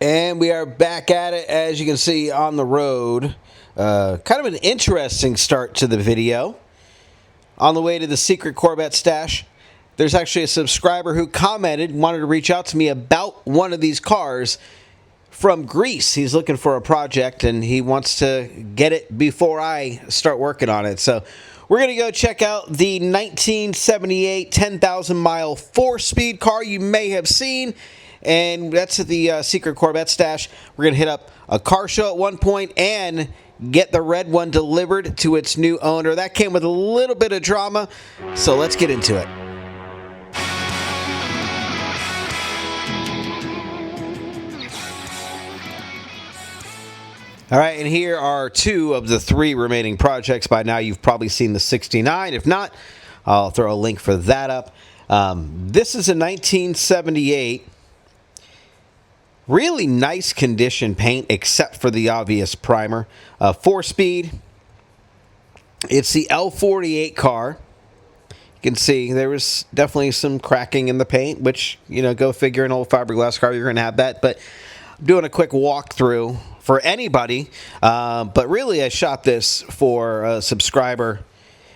And we are back at it, as you can see, on the road. Kind of an interesting start to the video. On the way to the secret Corvette stash, there's actually a subscriber who commented, wanted to reach out to me about one of these cars from Greece. He's looking for a project, and he wants to get it before I start working on it. So we're going to go check out the 1978 10,000-mile 4-speed car you may have seen. And that's at the secret Corvette stash. We're going to hit up a car show at one point and get the red one delivered to its new owner. That came with a little bit of drama, so let's get into it. All right, and here are two of the three remaining projects. By now, you've probably seen the 69. If not, I'll throw a link for that up. This is a 1978. Really nice condition paint, except for the obvious primer. 4-speed. It's the L48 car. You can see there was definitely some cracking in the paint, which, you know, go figure, an old fiberglass car, you're going to have that. But I'm doing a quick walkthrough for anybody. But really, I shot this for a subscriber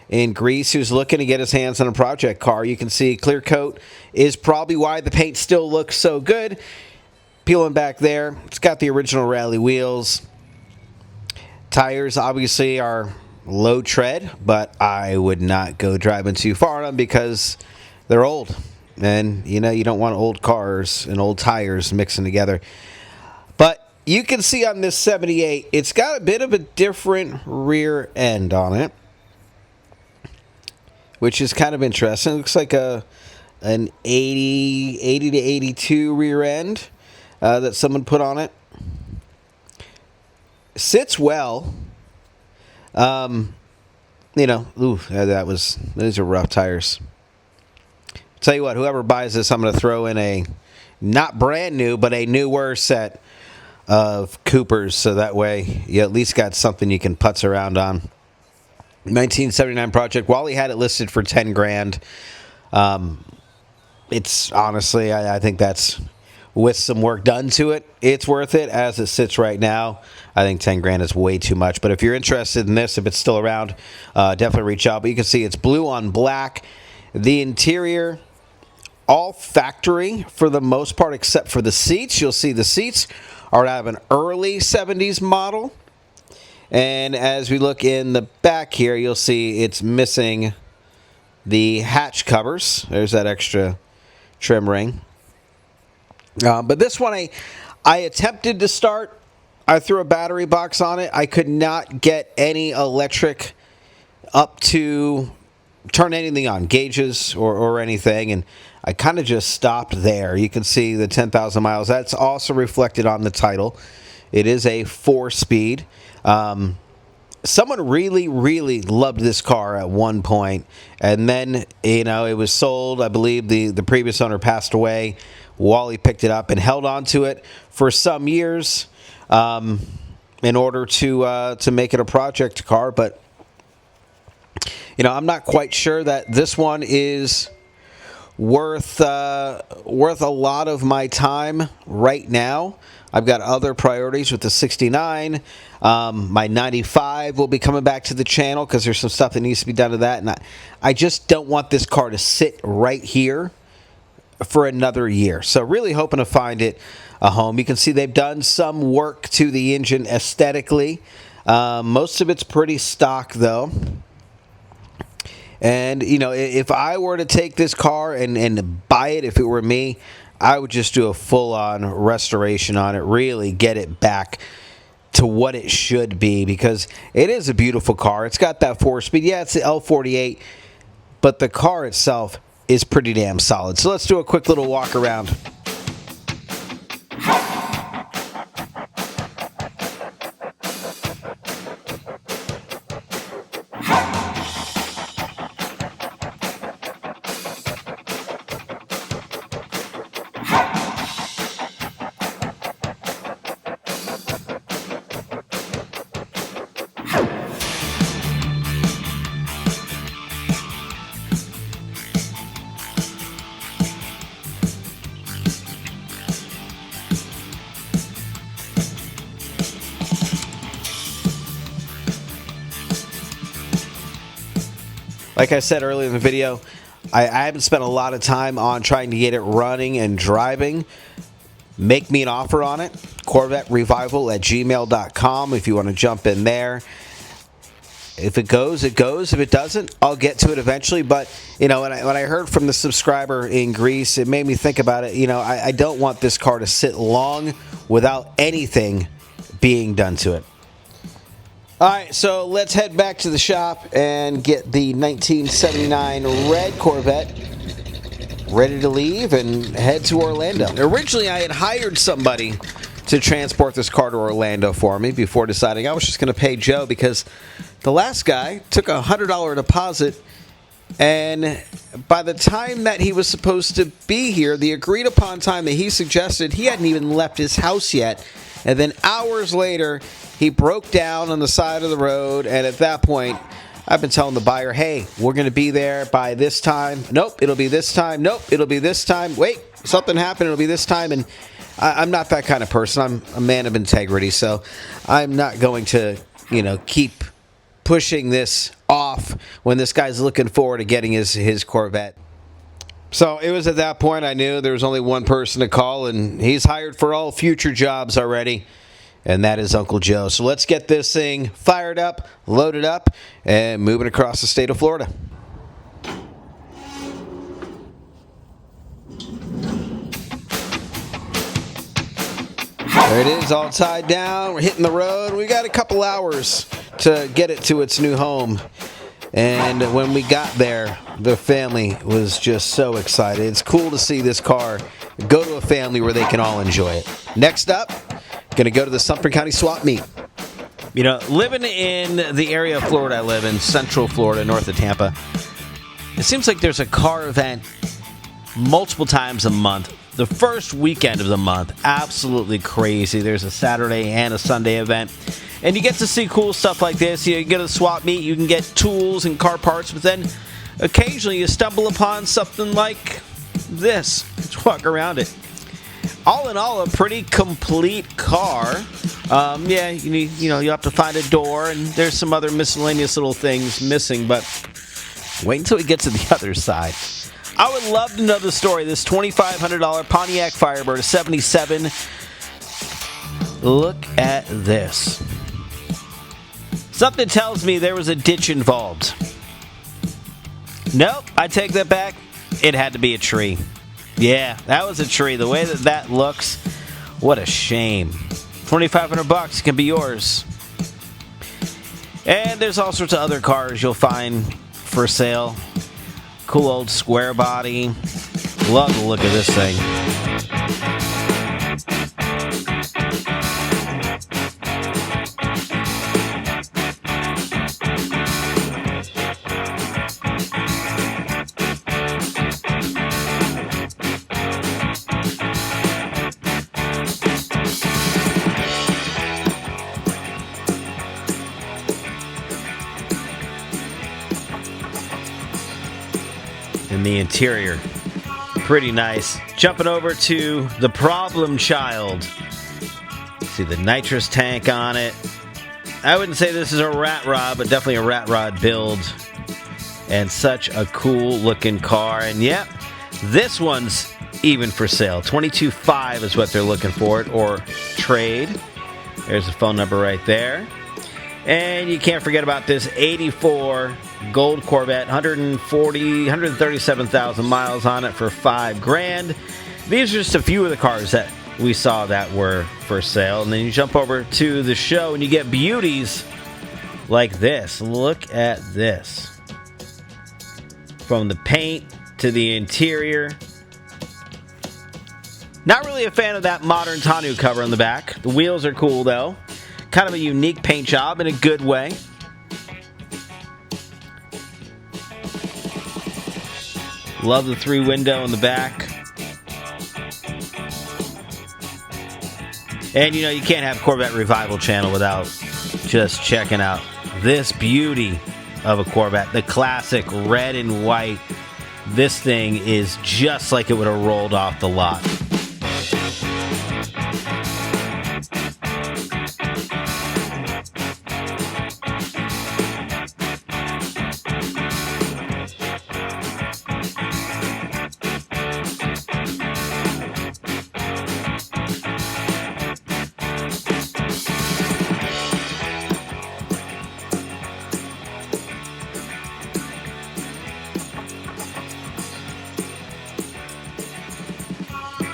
in Greece who's looking to get his hands on a project car. You can see clear coat is probably why the paint still looks so good. Peeling back there, it's got the original rally wheels. Tires obviously are low tread, but I would not go driving too far on them because they're old. And, you know, you don't want old cars and old tires mixing together. But you can see on this 78, it's got a bit of a different rear end on it, which is kind of interesting. It looks like an 80 to 82 rear end. That someone put on it. Sits well. You know, those are rough tires. Tell you what, whoever buys this, I'm going to throw in a, not brand new, but a newer set of Coopers, so that way you at least got something you can putz around on. 1979 project. Wally had it listed for 10 grand. It's honestly, I think that's, with some work done to it, it's worth it. As it sits right now, I think 10 grand is way too much. But if you're interested in this, if it's still around, definitely reach out. But you can see it's blue on black. The interior, all factory for the most part, except for the seats. You'll see the seats are out of an early 70s model. And as we look in the back here, you'll see it's missing the hatch covers. There's that extra trim ring. But this one, I attempted to start. I threw a battery box on it. I could not get any electric up to turn anything on, gauges or anything, and I kind of just stopped there. You can see the 10,000 miles. That's also reflected on the title. It is a 4-speed. Someone really, really loved this car at one point, and then, you know, it was sold. I believe the previous owner passed away. Wally picked it up and held on to it for some years in order to make it a project car. But, you know, I'm not quite sure that this one is worth a lot of my time right now. I've got other priorities with the 69. My 95 will be coming back to the channel because there's some stuff that needs to be done to that. And I just don't want this car to sit right here for another year. So really hoping to find it a home. You can see they've done some work to the engine aesthetically. Most of it's pretty stock, though. And, you know, if I were to take this car and buy it, if it were me, I would just do a full-on restoration on it, really get it back to what it should be, because it is a beautiful car. It's got that 4-speed. Yeah, it's the L48, but the car itself is pretty damn solid. So let's do a quick little walk around. Like I said earlier in the video, I haven't spent a lot of time on trying to get it running and driving. Make me an offer on it. CorvetteRevival@gmail.com if you want to jump in there. If it goes, it goes. If it doesn't, I'll get to it eventually. But, when I heard from the subscriber in Greece, it made me think about it. I don't want this car to sit long without anything being done to it. All right, so let's head back to the shop and get the 1979 red Corvette ready to leave and head to Orlando. Originally, I had hired somebody to transport this car to Orlando for me before deciding I was just going to pay Joe, because the last guy took a $100 deposit, and by the time that he was supposed to be here, the agreed upon time that he suggested, he hadn't even left his house yet. And then hours later, he broke down on the side of the road, and at that point, I've been telling the buyer, hey, we're going to be there by this time. Nope, it'll be this time. Nope, it'll be this time. Wait, something happened, it'll be this time. And I'm not that kind of person. I'm a man of integrity, so I'm not going to, keep pushing this off when this guy's looking forward to getting his Corvette. So it was at that point I knew there was only one person to call, and he's hired for all future jobs already, and that is Uncle Joe. So let's get this thing fired up, loaded up, and moving across the state of Florida. There it is, all tied down. We're hitting the road. We got a couple hours to get it to its new home. And when we got there, the family was just so excited. It's cool to see this car go to a family where they can all enjoy it. Next up, going to go to the Sumter County Swap Meet. Living in the area of Florida I live in, Central Florida, north of Tampa, it seems like there's a car event multiple times a month. The first weekend of the month, absolutely crazy. There's a Saturday and a Sunday event. And you get to see cool stuff like this. You get a swap meet, you can get tools and car parts, but then occasionally you stumble upon something like this. Let's walk around it. All in all, a pretty complete car. You have to find a door, and there's some other miscellaneous little things missing, but wait until we get to the other side. I would love to know the story. This $2,500 Pontiac Firebird, a 77. Look at this. Something tells me there was a ditch involved. Nope, I take that back. It had to be a tree. Yeah, that was a tree. The way that looks, what a shame. $2,500 can be yours. And there's all sorts of other cars you'll find for sale. Cool old square body. Love the look of this thing. And the interior, pretty nice. Jumping over to the problem child. See the nitrous tank on it. I wouldn't say this is a rat rod, but definitely a rat rod build. And such a cool looking car. And yep, this one's even for sale. $22,500 is what they're looking for it, or trade. There's the phone number right there. And you can't forget about this 84 gold Corvette, 137,000 miles on it for $5,000. These are just a few of the cars that we saw that were for sale. And then you jump over to the show and you get beauties like this. Look at this. From the paint to the interior. Not really a fan of that modern tonneau cover on the back. The wheels are cool though. Kind of a unique paint job in a good way. Love the 3-window in the back. And you can't have Corvette Revival channel without just checking out this beauty of a Corvette. The classic red and white. This thing is just like it would have rolled off the lot.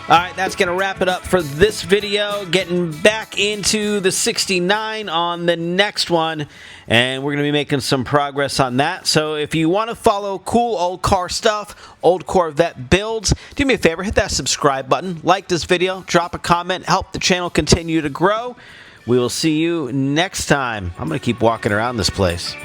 All right, that's going to wrap it up for this video. Getting back into the 69 on the next one, and we're going to be making some progress on that. So if you want to follow cool old car stuff, old Corvette builds, do me a favor, hit that subscribe button, like this video, drop a comment, help the channel continue to grow. We will see you next time. I'm going to keep walking around this place.